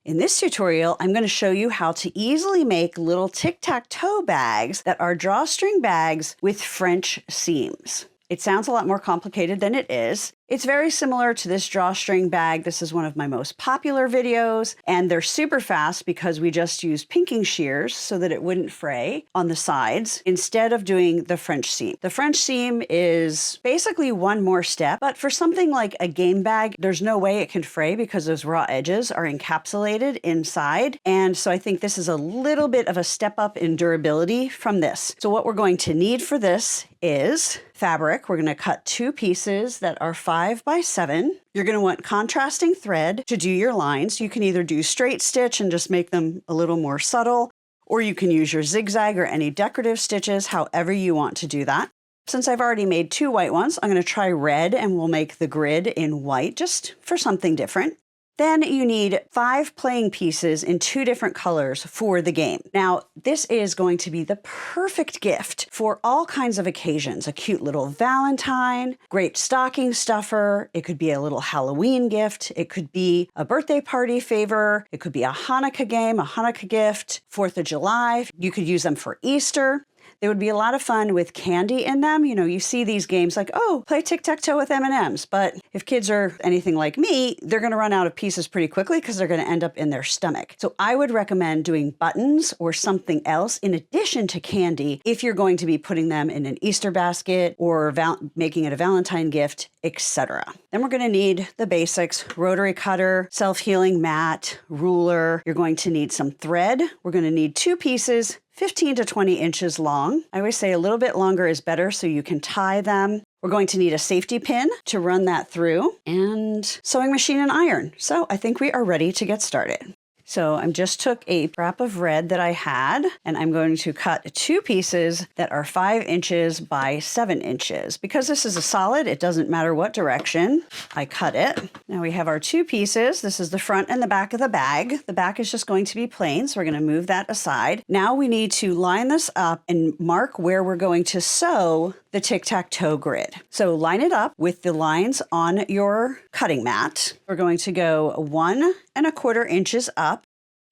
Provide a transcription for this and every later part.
In this tutorial, I'm going to show you how to easily make little tic-tac-toe bags that are drawstring bags with French seams. It sounds a lot more complicated than it is. It's very similar to this drawstring bag. This is one of my most popular videos, and they're super fast because we just used pinking shears so that it wouldn't fray on the sides instead of doing the French seam. The French seam is basically one more step, but for something like a game bag, there's no way it can fray because those raw edges are encapsulated inside. And so I think this is a little bit of a step up in durability from this. So what we're going to need for this is fabric. We're going to cut 2 pieces that are 5 by 7. You're going to want contrasting thread to do your lines. You can either do straight stitch and just make them a little more subtle, or you can use your zigzag or any decorative stitches, however you want to do that. Since I've already made 2 white ones, I'm going to try red and we'll make the grid in white just for something different. Then you need 5 playing pieces in 2 different colors for the game. Now, this is going to be the perfect gift for all kinds of occasions. A cute little Valentine, great stocking stuffer. It could be a little Halloween gift. It could be a birthday party favor. It could be a Hanukkah game, a Hanukkah gift, 4th of July. You could use them for Easter. They would be a lot of fun with candy in them. You know, you see these games like, oh, play tic-tac-toe with M&Ms. But if kids are anything like me, they're going to run out of pieces pretty quickly because they're going to end up in their stomach. So I would recommend doing buttons or something else in addition to candy if you're going to be putting them in an Easter basket or making it a Valentine gift, etc. Then we're going to need the basics: rotary cutter, self-healing mat, ruler. You're going to need some thread. We're going to need 2 pieces, 15 to 20 inches long. I always say a little bit longer is better so you can tie them. We're going to need a safety pin to run that through, and sewing machine and iron. So I think we are ready to get started. So I just took a scrap of red that I had, and I'm going to cut 2 pieces that are 5 inches by 7 inches. Because this is a solid, it doesn't matter what direction I cut it. Now we have our 2 pieces. This is the front and the back of the bag. The back is just going to be plain, so we're going to move that aside. Now we need to line this up and mark where we're going to sew the tic-tac-toe grid. So line it up with the lines on your cutting mat. We're going to go 1 1/4 inches up.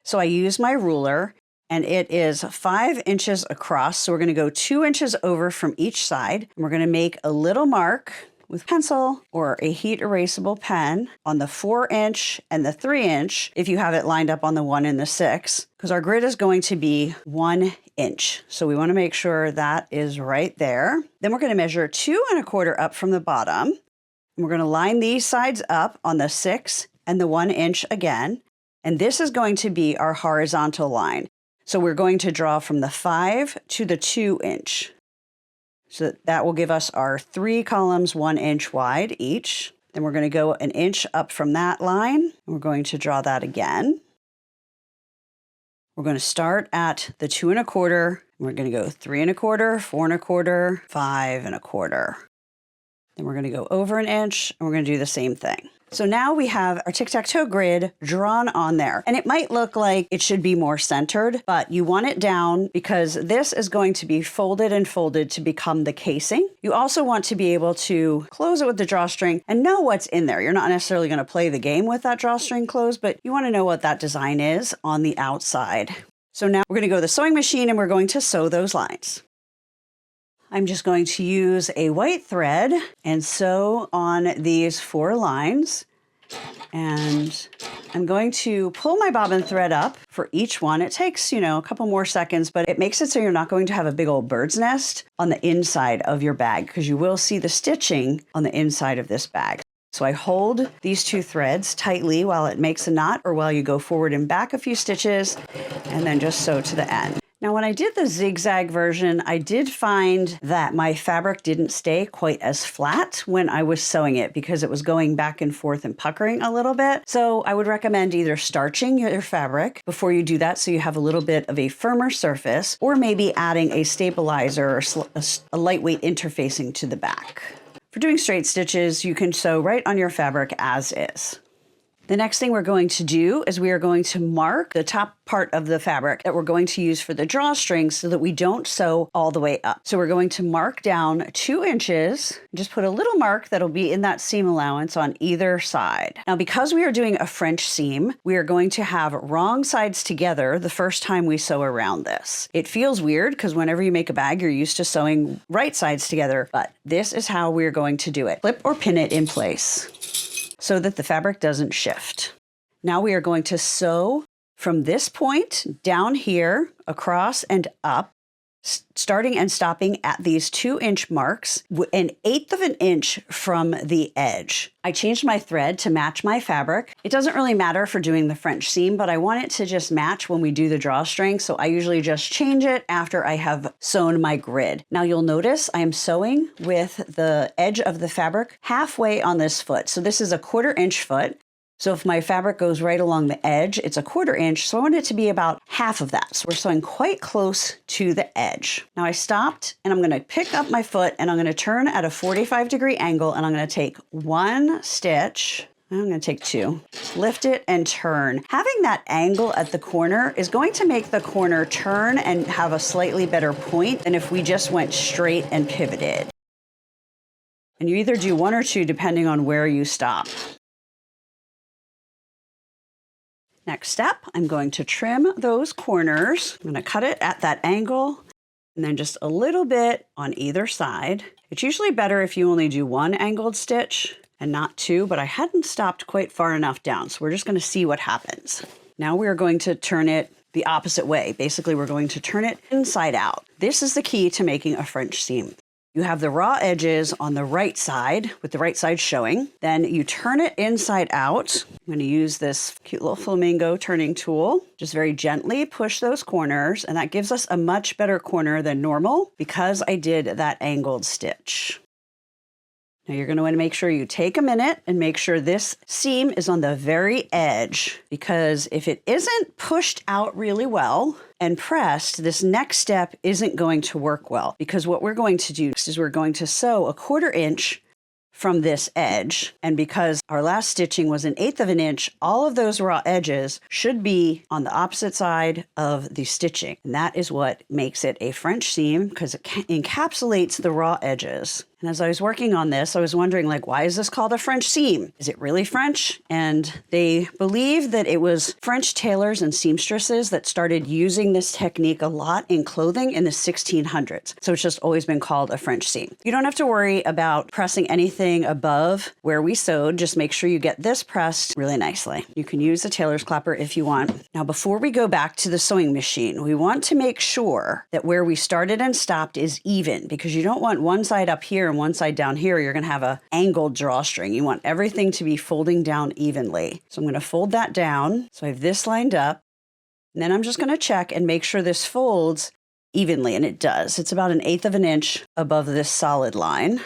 So I use my ruler, and it is 5 inches across. So we're going to go 2 inches over from each side. And we're going to make a little mark with pencil or a heat erasable pen on the 4-inch and the 3-inch if you have it lined up on the 1 and the 6, because our grid is going to be 1 inch. So we want to make sure that is right there. Then we're going to measure 2 1/4 up from the bottom. And we're going to line these sides up on the 6 and the 1 inch again. And this is going to be our horizontal line. So we're going to draw from the 5 to the 2 inch. So that will give us our 3 columns 1 inch wide each. Then we're going to go 1 inch up from that line. And we're going to draw that again. We're going to start at the 2 1/4. We're going to go 3 1/4, 4 1/4, 5 1/4. Then we're going to go over 1 inch, and we're going to do the same thing. So now we have our tic-tac-toe grid drawn on there. And it might look like it should be more centered, but you want it down because this is going to be folded and folded to become the casing. You also want to be able to close it with the drawstring and know what's in there. You're not necessarily going to play the game with that drawstring closed, but you want to know what that design is on the outside. So now we're going to go to the sewing machine and we're going to sew those lines. I'm just going to use a white thread and sew on these 4 lines. And I'm going to pull my bobbin thread up for each one. It takes, a couple more seconds, but it makes it so you're not going to have a big old bird's nest on the inside of your bag, because you will see the stitching on the inside of this bag. So I hold these 2 threads tightly while it makes a knot, or while you go forward and back a few stitches, and then just sew to the end. Now, when I did the zigzag version, I did find that my fabric didn't stay quite as flat when I was sewing it because it was going back and forth and puckering a little bit. So I would recommend either starching your fabric before you do that so you have a little bit of a firmer surface, or maybe adding a stabilizer or a lightweight interfacing to the back. For doing straight stitches, you can sew right on your fabric as is. The next thing we're going to do is we are going to mark the top part of the fabric that we're going to use for the drawstring so that we don't sew all the way up. So we're going to mark down 2 inches, just put a little mark that'll be in that seam allowance on either side. Now, because we are doing a French seam, we are going to have wrong sides together the first time we sew around this. It feels weird because whenever you make a bag, you're used to sewing right sides together, but this is how we're going to do it. Clip or pin it in place so that the fabric doesn't shift. Now we are going to sew from this point down here, across and up, starting and stopping at these 2-inch marks, 1/8 of an inch from the edge. I changed my thread to match my fabric. It doesn't really matter for doing the French seam, but I want it to just match when we do the drawstring, so I usually just change it after I have sewn my grid. Now you'll notice I am sewing with the edge of the fabric halfway on this foot. So this is a 1/4 inch foot. So if my fabric goes right along the edge, it's a 1/4 inch. So I want it to be about half of that. So we're sewing quite close to the edge. Now I stopped and I'm going to pick up my foot and I'm going to turn at a 45-degree angle and I'm going to take 1 stitch. I'm going to take 2, lift it and turn. Having that angle at the corner is going to make the corner turn and have a slightly better point than if we just went straight and pivoted. And you either do 1 or 2 depending on where you stop. Next step, I'm going to trim those corners. I'm going to cut it at that angle and then just a little bit on either side. It's usually better if you only do 1 angled stitch and not 2, but I hadn't stopped quite far enough down, so we're just going to see what happens. Now we're going to turn it the opposite way. Basically, we're going to turn it inside out. This is the key to making a French seam. You have the raw edges on the right side with the right side showing. Then you turn it inside out. I'm going to use this cute little flamingo turning tool. Just very gently push those corners, and that gives us a much better corner than normal because I did that angled stitch. Now you're going to want to make sure you take a minute and make sure this seam is on the very edge, because if it isn't pushed out really well and pressed, this next step isn't going to work well, because what we're going to do is we're going to sew a 1/4 inch from this edge. And because our last stitching was 1/8 of an inch, all of those raw edges should be on the opposite side of the stitching. And that is what makes it a French seam, because it encapsulates the raw edges. And as I was working on this, I was wondering, like, why is this called a French seam? Is it really French? And they believe that it was French tailors and seamstresses that started using this technique a lot in clothing in the 1600s. So it's just always been called a French seam. You don't have to worry about pressing anything above where we sewed. Just make sure you get this pressed really nicely. You can use a tailor's clapper if you want. Now, before we go back to the sewing machine, we want to make sure that where we started and stopped is even, because you don't want one side up here and one side down here. You're going to have a angled drawstring. You want everything to be folding down evenly. So I'm going to fold that down. So I have this lined up, and then I'm just going to check and make sure this folds evenly, and it does. It's about 1/8 of an inch above this solid line.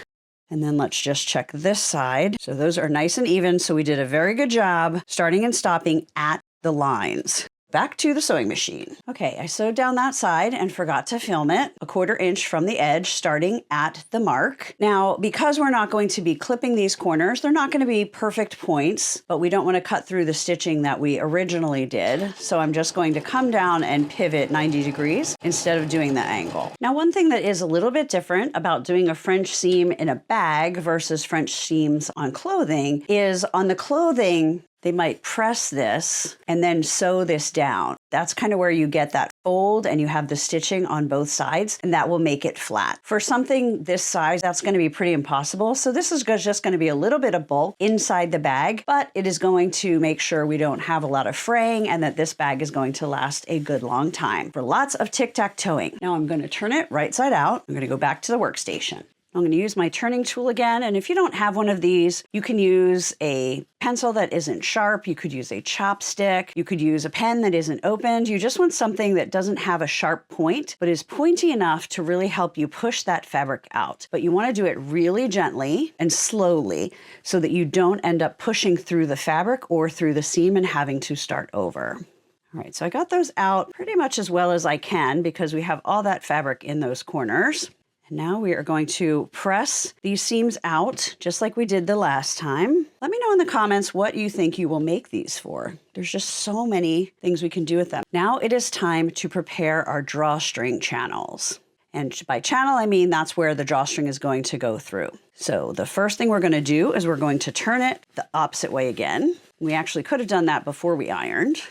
And then let's just check this side. So those are nice and even. So we did a very good job starting and stopping at the lines. Back to the sewing machine. Okay, I sewed down that side and forgot to film it, a 1/4 inch from the edge, starting at the mark. Now, because we're not going to be clipping these corners, they're not going to be perfect points, but we don't want to cut through the stitching that we originally did. So I'm just going to come down and pivot 90 degrees instead of doing the angle. Now, one thing that is a little bit different about doing a French seam in a bag versus French seams on clothing is on the clothing, they might press this and then sew this down. That's kind of where you get that fold and you have the stitching on both sides, and that will make it flat. For something this size, that's going to be pretty impossible. So this is just going to be a little bit of bulk inside the bag, but it is going to make sure we don't have a lot of fraying and that this bag is going to last a good long time for lots of tic-tac-toeing. Now I'm going to turn it right side out. I'm going to go back to the workstation. I'm going to use my turning tool again, and if you don't have one of these, you can use a pencil that isn't sharp, you could use a chopstick, you could use a pen that isn't opened. You just want something that doesn't have a sharp point, but is pointy enough to really help you push that fabric out. But you want to do it really gently and slowly so that you don't end up pushing through the fabric or through the seam and having to start over. All right, so I got those out pretty much as well as I can because we have all that fabric in those corners. Now we are going to press these seams out just like we did the last time. Let me know in the comments what you think you will make these for. There's just so many things we can do with them. Now it is time to prepare our drawstring channels. And by channel, I mean that's where the drawstring is going to go through. So the first thing we're going to do is we're going to turn it the opposite way again. We actually could have done that before we ironed.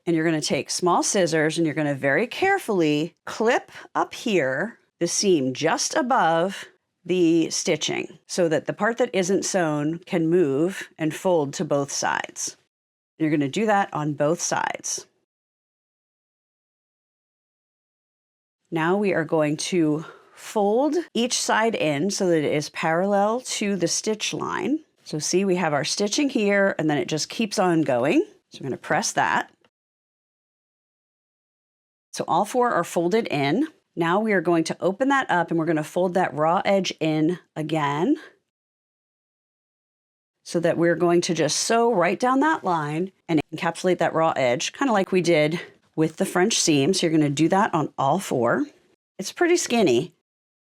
And you're going to take small scissors and you're going to very carefully clip up here the seam just above the stitching so that the part that isn't sewn can move and fold to both sides. You're going to do that on both sides. Now we are going to fold each side in so that it is parallel to the stitch line. So see, we have our stitching here and then it just keeps on going. So we're going to press that. So all four are folded in. Now we are going to open that up and we're going to fold that raw edge in again so that we're going to just sew right down that line and encapsulate that raw edge, kind of like we did with the French seam. So you're going to do that on all four. It's pretty skinny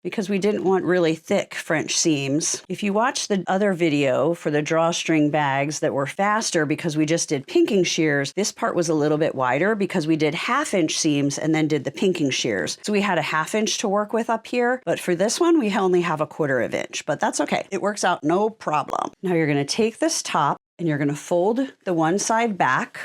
because we didn't want really thick French seams. If you watch the other video for the drawstring bags that were faster because we just did pinking shears, this part was a little bit wider because we did 1/2 inch seams and then did the pinking shears. So we had a 1/2 inch to work with up here, but for this one, we only have a 1/4 inch, but that's okay. It works out no problem. Now you're gonna take this top and you're gonna fold the one side back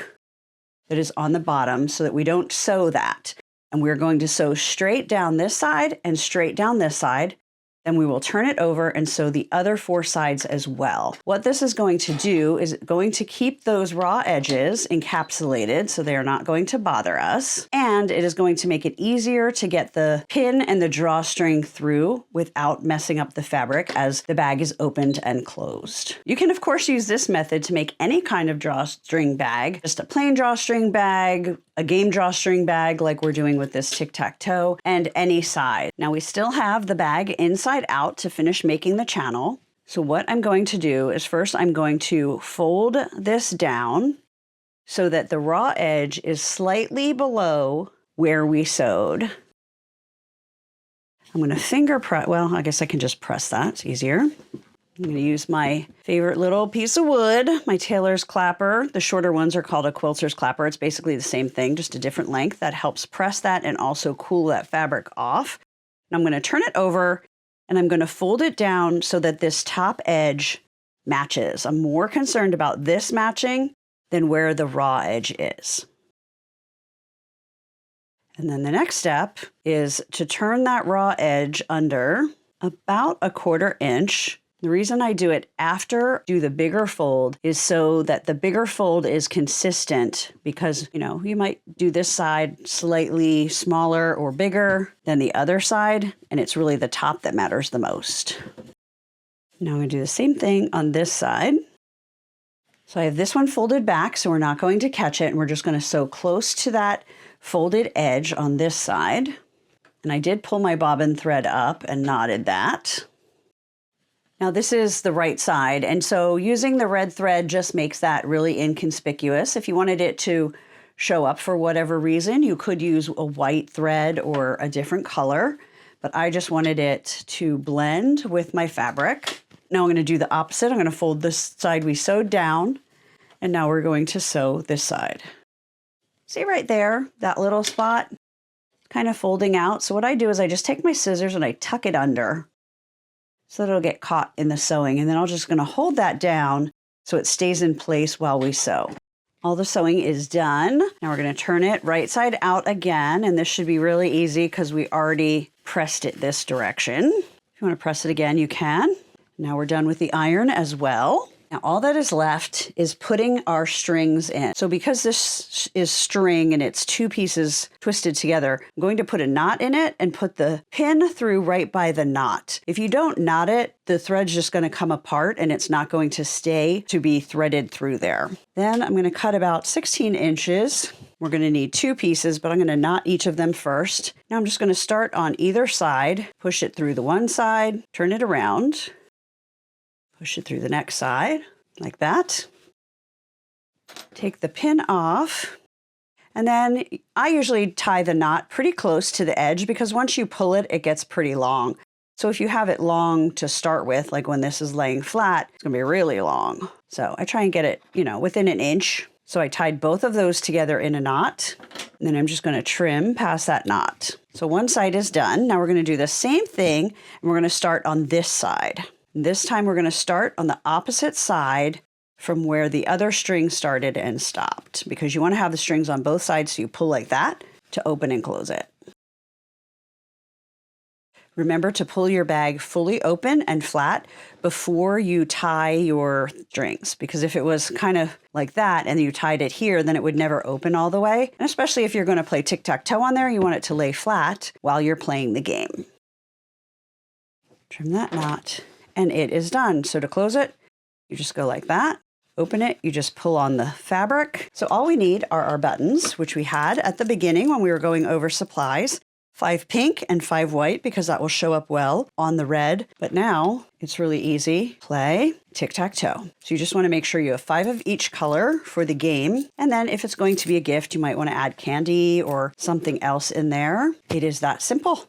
that is on the bottom so that we don't sew that. And we're going to sew straight down this side and straight down this side. Then we will turn it over and sew the other 4 sides as well. What this is going to do is going to keep those raw edges encapsulated so they are not going to bother us. And it is going to make it easier to get the pin and the drawstring through without messing up the fabric as the bag is opened and closed. You can of course use this method to make any kind of drawstring bag, just a plain drawstring bag, a game drawstring bag like we're doing with this Tic Tac Toe, and any side. Now we still have the bag inside out to finish making the channel. So what I'm going to do is first I'm going to fold this down so that the raw edge is slightly below where we sewed. I'm going to finger press, well, I guess I can just press that, it's easier. I'm going to use my favorite little piece of wood, my tailor's clapper. The shorter ones are called a quilter's clapper. It's basically the same thing, just a different length. That helps press that and also cool that fabric off. And I'm going to turn it over and I'm going to fold it down so that this top edge matches. I'm more concerned about this matching than where the raw edge is. And then the next step is to turn that raw edge under about a 1/4 inch. The reason I do it after do the bigger fold is so that the bigger fold is consistent because, you know, you might do this side slightly smaller or bigger than the other side, and it's really the top that matters the most. Now I'm going to do the same thing on this side. So I have this one folded back, so we're not going to catch it, and we're just going to sew close to that folded edge on this side. And I did pull my bobbin thread up and knotted that. Now this is the right side, and so using the red thread just makes that really inconspicuous. If you wanted it to show up for whatever reason, you could use a white thread or a different color, but I just wanted it to blend with my fabric. Now I'm going to do the opposite. I'm going to fold this side we sewed down, and now we're going to sew this side. See right there, that little spot? Kind of folding out. So what I do is I just take my scissors and I tuck it under, so that it'll get caught in the sewing. And then I'm just gonna hold that down so it stays in place while we sew. All the sewing is done. Now we're gonna turn it right side out again. And this should be really easy because we already pressed it this direction. If you wanna press it again, you can. Now we're done with the iron as well. Now all that is left is putting our strings in. So because this is string and it's 2 pieces twisted together, I'm going to put a knot in it and put the pin through right by the knot. If you don't knot it, the thread's just going to come apart and it's not going to stay to be threaded through there. Then I'm going to cut about 16 inches. We're going to need 2 pieces, but I'm going to knot each of them first. Now I'm just going to start on either side, push it through the one side, turn it around, push it through the next side, like that. Take the pin off, And then I usually tie the knot pretty close to the edge because once you pull it, it gets pretty long. So if you have it long to start with, like when this is laying flat, it's gonna be really long. So I try and get it, within an inch. So I tied both of those together in a knot, and then I'm just gonna trim past that knot. So one side is done. Now we're gonna do the same thing, and we're gonna start on this side. This time we're gonna start on the opposite side from where the other string started and stopped, because you want to have the strings on both sides, so you pull like that to open and close it. Remember to pull your bag fully open and flat before you tie your strings, because if it was kind of like that and you tied it here, then it would never open all the way. And especially if you're going to play tic-tac-toe on there, you want it to lay flat while you're playing the game. Trim that knot, and it is done. So to close it, you just go like that. Open it, you just pull on the fabric. So all we need are our buttons, which we had at the beginning when we were going over supplies. 5 pink and 5 white, because that will show up well on the red. But now it's really easy. Play tic-tac-toe. So you just want to make sure you have 5 of each color for the game. And then if it's going to be a gift, you might want to add candy or something else in there. It is that simple.